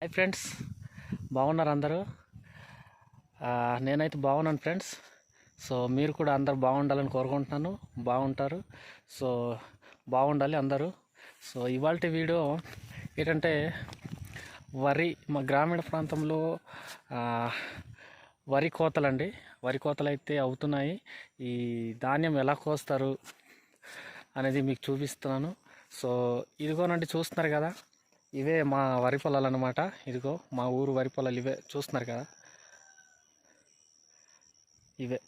Hi friends, బాగున్నారు అందరూ? నేనైతే బాగున్నాను ఫ్రెండ్స్. సో మీరు కూడా అందరు బాగుండాలని కోరుకుంటున్నాను. బాగుంటారు. సో బాగుండాలి అందరూ. సో ఇవాళ వీడియో ఏంటంటే మా గ్రామీణ ప్రాంతంలో వరి కోతలండి. వరి కోతలు అయితే అవుతున్నాయి. ఈ ధాన్యం ఎలా కోస్తారు అనేది మీకు చూపిస్తున్నాను. సో ఇదిగోనండి, చూస్తున్నారు కదా, ఇవే మా వరి పొలాలు అన్నమాట. ఇదిగో మా ఊరు వరి పొలాలు ఇవే, చూస్తున్నారు కదా, ఇవే.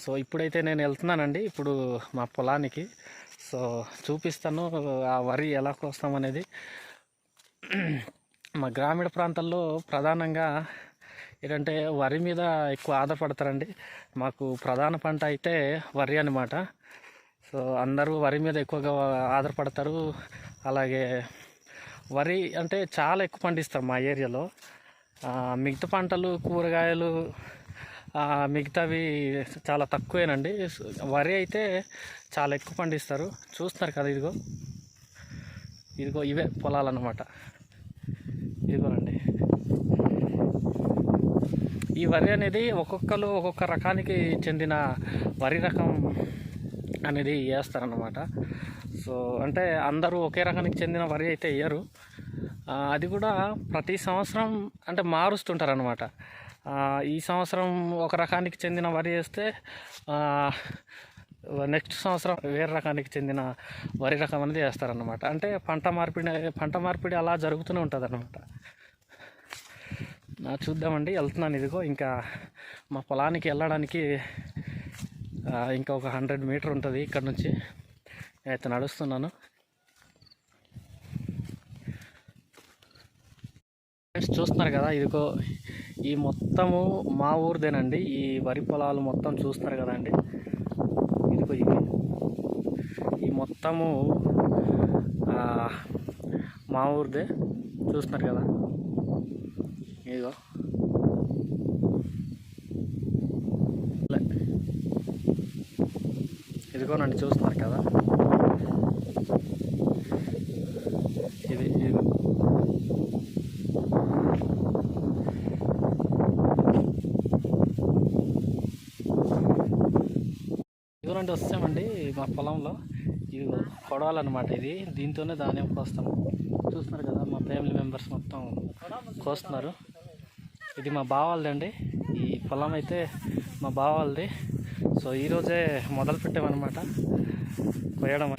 సో ఇప్పుడైతే నేను వెళ్తున్నానండి ఇప్పుడు మా పొలానికి. సో చూపిస్తాను ఆ వరి ఎలా కోస్తామనేది. మా గ్రామీణ ప్రాంతాల్లో ప్రధానంగా ఏంటంటే వరి మీద ఎక్కువ ఆధారపడతారండి. మాకు ప్రధాన పంట అయితే వరి అన్నమాట. సో అందరూ వరి మీద ఎక్కువగా ఆధారపడతారు. అలాగే వరి అంటే చాలా ఎక్కువ పండిస్తారు మా ఏరియాలో. మిగతా పంటలు, కూరగాయలు, మిగతావి చాలా తక్కువేనండి. వరి అయితే చాలా ఎక్కువ పండిస్తారు. చూస్తున్నారు కదా, ఇదిగో ఇదిగో ఇవే పొలాలు అన్నమాట. ఇదిగోనండి, ఈ వరి అనేది ఒక్కొక్కరు ఒక్కొక్క రకానికి చెందిన వరి రకం అనేది వేస్తారన్నమాట. సో అంటే అందరూ ఒకే రకానికి చెందిన వరి అయితే వేయరు. అది కూడా ప్రతి సంవత్సరం అంటే మారుస్తుంటారనమాట. ఈ సంవత్సరం ఒక రకానికి చెందిన వరి వేస్తే నెక్స్ట్ సంవత్సరం వేరే రకానికి చెందిన వరి రకం అనేది వేస్తారనమాట. అంటే పంట మార్పిడి అలా జరుగుతూనే ఉంటుంది అన్నమాట. చూద్దామండి, వెళ్తున్నాను. ఇదిగో ఇంకా మా పొలానికి వెళ్ళడానికి ఇంకా ఒక 100 మీటర్ ఉంటుంది ఇక్కడ నుంచి. అయితే నడుస్తున్నాను. ఫ్రెండ్స్ చూస్తున్నారు కదా, ఇదిగో ఈ మొత్తము మా ఊరిదేనండి. ఈ వరి పొలాలు మొత్తం చూస్తున్నారు కదండి. ఇదిగో ఈ మొత్తము మా ఊరిదే, చూస్తున్నారు కదా. ఇదిగో ఇదిగోనండి, చూస్తున్నారు కదా. ఇదిగోనండి, వస్తామండి మా పొలంలో. ఇది కొడవాలన్నమాట. ఇది దీంతోనే ధాన్యం కోస్తాము. చూస్తున్నారు కదా, మా ఫ్యామిలీ మెంబర్స్ మొత్తం కోస్తున్నారు. ఇది మా బావాళ్ళదండి. ఈ పొలం అయితే మా బావాళ్ళది. సో ఈరోజే మొదలు పెట్టామన్నమాట కోయడం.